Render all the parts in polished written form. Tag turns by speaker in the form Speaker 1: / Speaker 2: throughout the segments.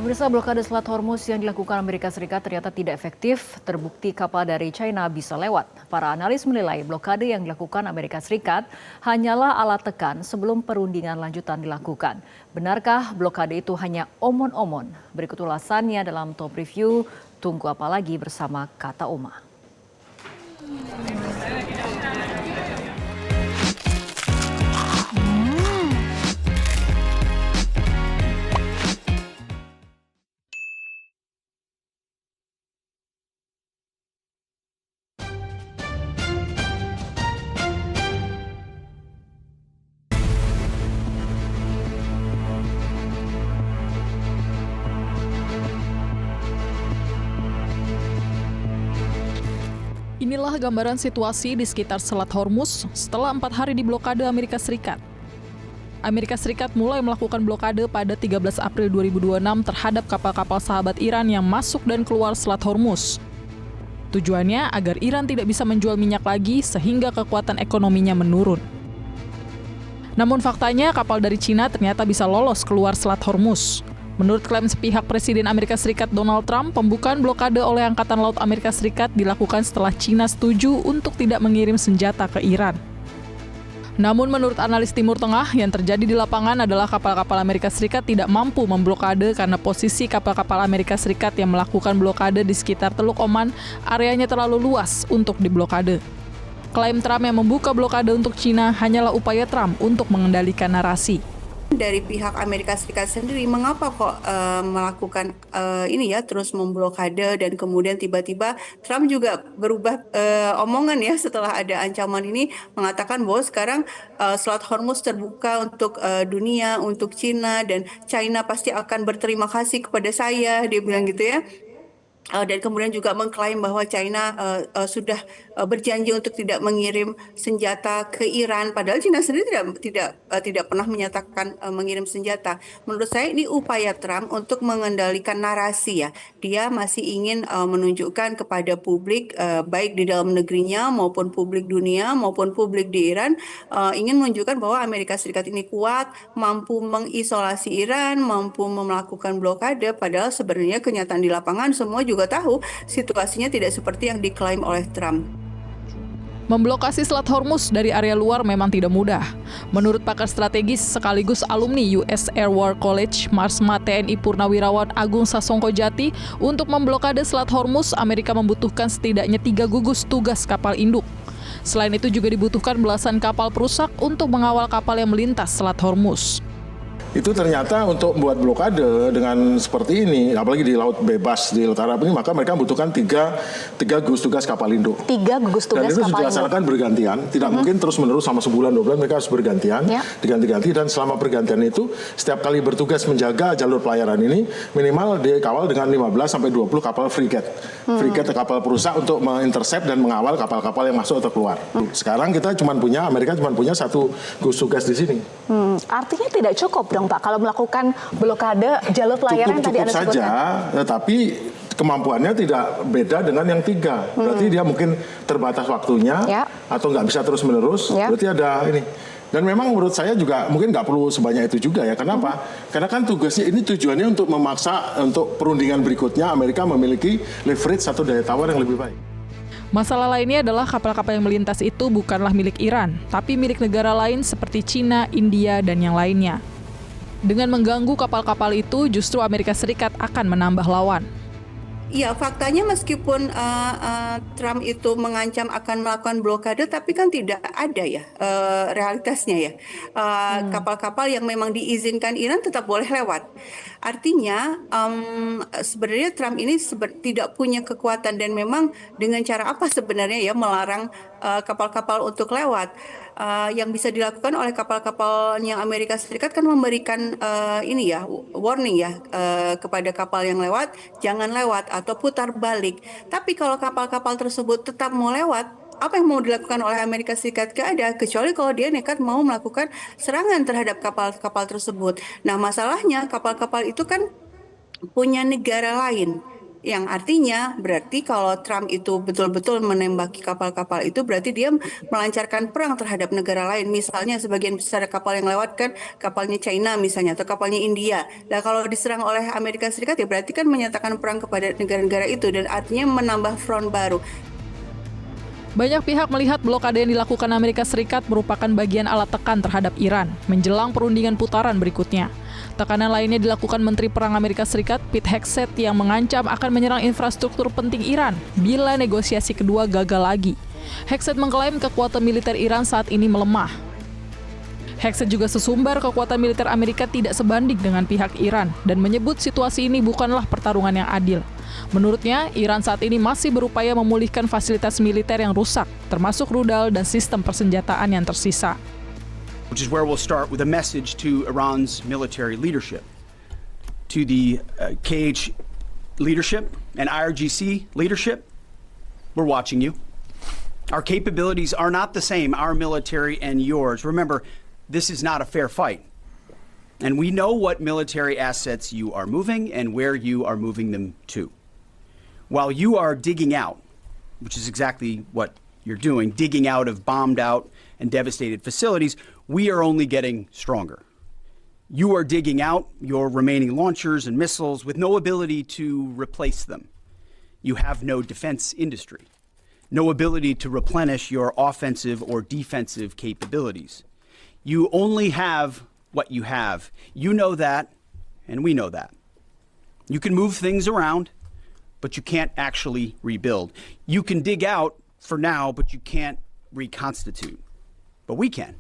Speaker 1: Pemirsa, blokade Selat Hormuz yang dilakukan Amerika Serikat ternyata tidak efektif, terbukti kapal dari China bisa lewat. Para analis menilai blokade yang dilakukan Amerika Serikat hanyalah alat tekan sebelum perundingan lanjutan dilakukan. Benarkah blokade itu hanya omon-omon? Berikut ulasannya dalam Top Review. Tunggu apa lagi bersama Kata Uma.
Speaker 2: Inilah gambaran situasi di sekitar Selat Hormuz setelah 4 hari diblokade Amerika Serikat. Amerika Serikat mulai melakukan blokade pada 13 April 2026 terhadap kapal-kapal sahabat Iran yang masuk dan keluar Selat Hormuz. Tujuannya agar Iran tidak bisa menjual minyak lagi sehingga kekuatan ekonominya menurun. Namun faktanya kapal dari Cina ternyata bisa lolos keluar Selat Hormuz. Menurut klaim sepihak Presiden Amerika Serikat Donald Trump, pembukaan blokade oleh Angkatan Laut Amerika Serikat dilakukan setelah Cina setuju untuk tidak mengirim senjata ke Iran. Namun menurut analis Timur Tengah, yang terjadi di lapangan adalah kapal-kapal Amerika Serikat tidak mampu memblokade karena posisi kapal-kapal Amerika Serikat yang melakukan blokade di sekitar Teluk Oman, areanya terlalu luas untuk diblokade. Klaim Trump yang membuka blokade untuk Cina hanyalah upaya Trump untuk mengendalikan narasi.
Speaker 3: Dari pihak Amerika Serikat sendiri, mengapa kok melakukan ini ya, terus memblokade, dan kemudian tiba-tiba Trump juga berubah omongan ya setelah ada ancaman ini, mengatakan bahwa sekarang Selat Hormuz terbuka untuk dunia, untuk Cina, dan China pasti akan berterima kasih kepada saya, dia bilang gitu ya. Dan kemudian juga mengklaim bahwa China sudah berjanji untuk tidak mengirim senjata ke Iran, padahal China sendiri tidak pernah menyatakan mengirim senjata. Menurut saya ini upaya Trump untuk mengendalikan narasi ya. Dia masih ingin menunjukkan kepada publik, baik di dalam negerinya maupun publik dunia maupun publik di Iran, ingin menunjukkan bahwa Amerika Serikat ini kuat, mampu mengisolasi Iran, mampu melakukan blokade, padahal sebenarnya kenyataan di lapangan semua juga tahu situasinya tidak seperti yang diklaim oleh Trump.
Speaker 2: Memblokasi Selat Hormuz dari area luar memang tidak mudah. Menurut pakar strategis sekaligus alumni US Air War College, Marsma TNI Purnawirawan Agung Sasongkojati, untuk memblokade Selat Hormuz, Amerika membutuhkan setidaknya 3 gugus tugas kapal induk. Selain itu juga dibutuhkan belasan kapal perusak untuk mengawal kapal yang melintas Selat Hormuz.
Speaker 4: Itu ternyata untuk membuat blokade dengan seperti ini, apalagi di laut bebas di utara ini, maka mereka membutuhkan tiga gugus tugas kapal induk.
Speaker 5: 3 gugus tugas kapal induk.
Speaker 4: Dan itu dilaksanakan bergantian, tidak mungkin terus-menerus sama sebulan 2 bulan, mereka harus bergantian, diganti-ganti, dan selama pergantian itu setiap kali bertugas menjaga jalur pelayaran ini minimal dikawal dengan 15 sampai 20 kapal frigate. Frigate kapal perusak untuk mengintercept dan mengawal kapal-kapal yang masuk atau keluar. Sekarang Amerika cuma punya 1 gugus tugas di sini.
Speaker 5: Artinya tidak cukup dong Pak, kalau melakukan blokade jalur pelayaran yang tadi Anda sebutkan.
Speaker 4: Cukup saja, tetapi kemampuannya tidak beda dengan yang 3. Berarti dia mungkin terbatas waktunya, atau nggak bisa terus-menerus, berarti ada ini. Dan memang menurut saya juga mungkin nggak perlu sebanyak itu juga ya. Kenapa? Karena kan tugasnya ini tujuannya untuk memaksa untuk perundingan berikutnya Amerika memiliki leverage atau daya tawar yang lebih baik.
Speaker 2: Masalah lainnya adalah kapal-kapal yang melintas itu bukanlah milik Iran, tapi milik negara lain seperti Cina, India, dan yang lainnya. Dengan mengganggu kapal-kapal itu, justru Amerika Serikat akan menambah lawan.
Speaker 3: Ya, faktanya meskipun Trump itu mengancam akan melakukan blokade, tapi kan tidak ada ya realitasnya ya. Kapal-kapal yang memang diizinkan Iran tetap boleh lewat. Artinya sebenarnya Trump ini tidak punya kekuatan, dan memang dengan cara apa sebenarnya ya melarang kapal-kapal untuk lewat. Yang bisa dilakukan oleh kapal-kapalnya Amerika Serikat kan memberikan ini ya, warning ya kepada kapal yang lewat, jangan lewat atau putar balik. Tapi kalau kapal-kapal tersebut tetap mau lewat, apa yang mau dilakukan oleh Amerika Serikat? Gak ada, kecuali kalau dia nekat mau melakukan serangan terhadap kapal-kapal tersebut. Nah, masalahnya kapal-kapal itu kan punya negara lain. Yang artinya berarti kalau Trump itu betul-betul menembaki kapal-kapal itu berarti dia melancarkan perang terhadap negara lain. Misalnya sebagian besar kapal yang lewat kan kapalnya China misalnya atau kapalnya India. Nah kalau diserang oleh Amerika Serikat ya berarti kan menyatakan perang kepada negara-negara itu dan artinya menambah front baru.
Speaker 2: Banyak pihak melihat blokade yang dilakukan Amerika Serikat merupakan bagian alat tekan terhadap Iran menjelang perundingan putaran berikutnya. Tekanan lainnya dilakukan Menteri Perang Amerika Serikat Pete Hegseth yang mengancam akan menyerang infrastruktur penting Iran bila negosiasi kedua gagal lagi. Hegseth mengklaim kekuatan militer Iran saat ini melemah. Hegseth juga sesumbar kekuatan militer Amerika tidak sebanding dengan pihak Iran dan menyebut situasi ini bukanlah pertarungan yang adil. Menurutnya, Iran saat ini masih berupaya memulihkan fasilitas militer yang rusak, termasuk rudal dan sistem persenjataan yang tersisa.
Speaker 6: Which is where we'll start with a message to Iran's military leadership, to the KH leadership and IRGC leadership. We're watching you. Our capabilities are not the same, our military and yours. Remember, this is not a fair fight. And we know what military assets you are moving and where you are moving them to. While you are digging out, which is exactly what you're doing, digging out of bombed out and devastated facilities, we are only getting stronger. You are digging out your remaining launchers and missiles with no ability to replace them. You have no defense industry, no ability to replenish your offensive or defensive capabilities. You only have what you have. You know that, and we know that. You can move things around, but you can't actually rebuild. You can dig out for now, but you can't reconstitute. But we can.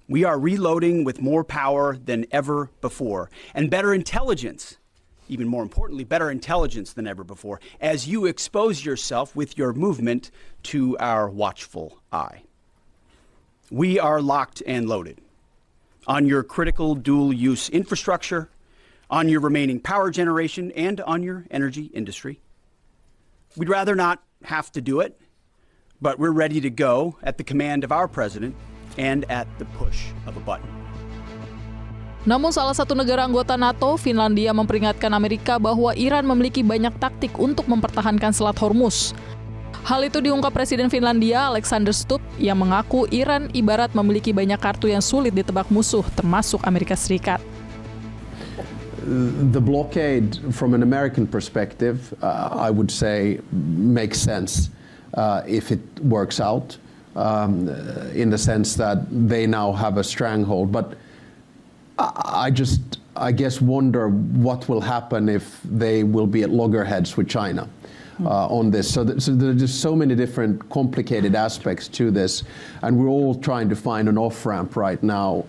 Speaker 6: We are reloading with more power than ever before, and better intelligence, even more importantly, better intelligence than ever before, as you expose yourself with your movement to our watchful eye. We are locked and loaded on your critical dual-use infrastructure, on your remaining power generation, and on your energy industry. We'd rather not have to do it, but we're ready to go at the command of our president and at the push of a button.
Speaker 2: Namun salah satu negara anggota NATO, Finlandia, memperingatkan Amerika bahwa Iran memiliki banyak taktik untuk mempertahankan Selat Hormuz. Hal itu diungkap Presiden Finlandia, Alexander Stubb, yang mengaku Iran ibarat memiliki banyak kartu yang sulit ditebak musuh, termasuk Amerika Serikat.
Speaker 7: The blockade, from an American perspective, I would say makes sense if it works out, in the sense that they now have a stranglehold. But I guess wonder what will happen if they will be at loggerheads with China on this. So there's just so many different complicated aspects to this, and we're all trying to find an off-ramp right now,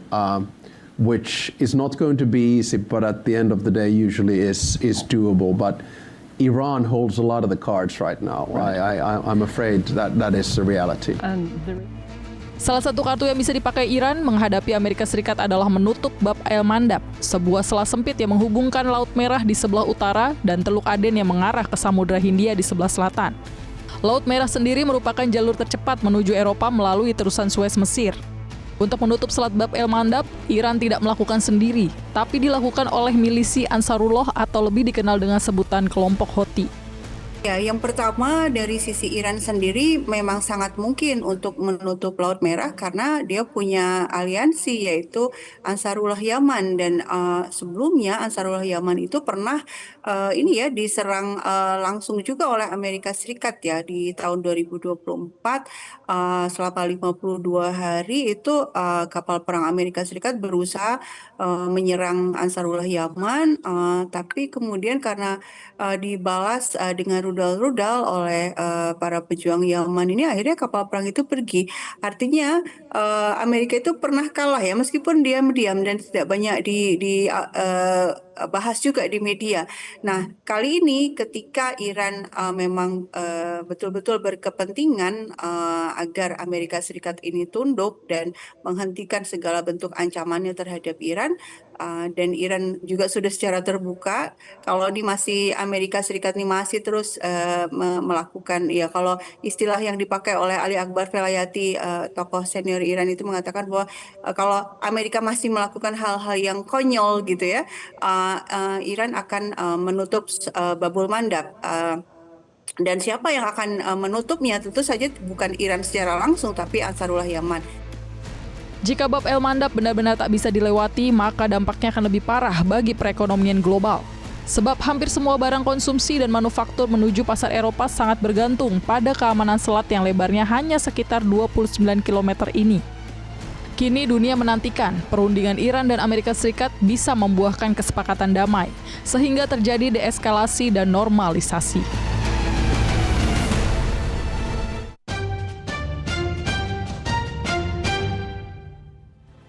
Speaker 7: which is not going to be easy, but at the end of the day usually is doable. But Iran holds a lot of the cards right now. I'm afraid that is the reality.
Speaker 2: Salah satu kartu yang bisa dipakai Iran menghadapi Amerika Serikat adalah menutup Bab el-Mandab, sebuah selat sempit yang menghubungkan Laut Merah di sebelah utara dan Teluk Aden yang mengarah ke Samudra Hindia di sebelah selatan. Laut Merah sendiri merupakan jalur tercepat menuju Eropa melalui terusan Suez Mesir. Untuk menutup Selat Bab el-Mandab, Iran tidak melakukan sendiri, tapi dilakukan oleh milisi Ansarullah atau lebih dikenal dengan sebutan kelompok Houthi.
Speaker 3: Ya, yang pertama dari sisi Iran sendiri memang sangat mungkin untuk menutup Laut Merah karena dia punya aliansi yaitu Ansarullah Yaman dan sebelumnya Ansarullah Yaman itu pernah diserang langsung juga oleh Amerika Serikat ya di tahun 2024 selama 52 hari itu kapal perang Amerika Serikat berusaha menyerang Ansarullah Yaman tapi kemudian karena dibalas dengan rudal-rudal oleh para pejuang Yaman ini akhirnya kapal perang itu pergi. Artinya Amerika itu pernah kalah ya meskipun diam-diam dan tidak banyak bahas juga di media. Nah, kali ini ketika Iran memang betul-betul berkepentingan agar Amerika Serikat ini tunduk dan menghentikan segala bentuk ancamannya terhadap Iran, dan Iran juga sudah secara terbuka kalau ini masih Amerika Serikat ini masih terus melakukan ya kalau istilah yang dipakai oleh Ali Akbar Velayati tokoh senior Iran itu mengatakan bahwa kalau Amerika masih melakukan hal-hal yang konyol gitu ya bahwa Iran akan menutup Babul Mandab. Dan siapa yang akan menutupnya? Tentu saja bukan Iran secara langsung, tapi Ansarullah Yaman.
Speaker 2: Jika Bab El Mandab benar-benar tak bisa dilewati, maka dampaknya akan lebih parah bagi perekonomian global. Sebab hampir semua barang konsumsi dan manufaktur menuju pasar Eropa sangat bergantung pada keamanan selat yang lebarnya hanya sekitar 29 km ini. Kini dunia menantikan perundingan Iran dan Amerika Serikat bisa membuahkan kesepakatan damai, sehingga terjadi deeskalasi dan normalisasi.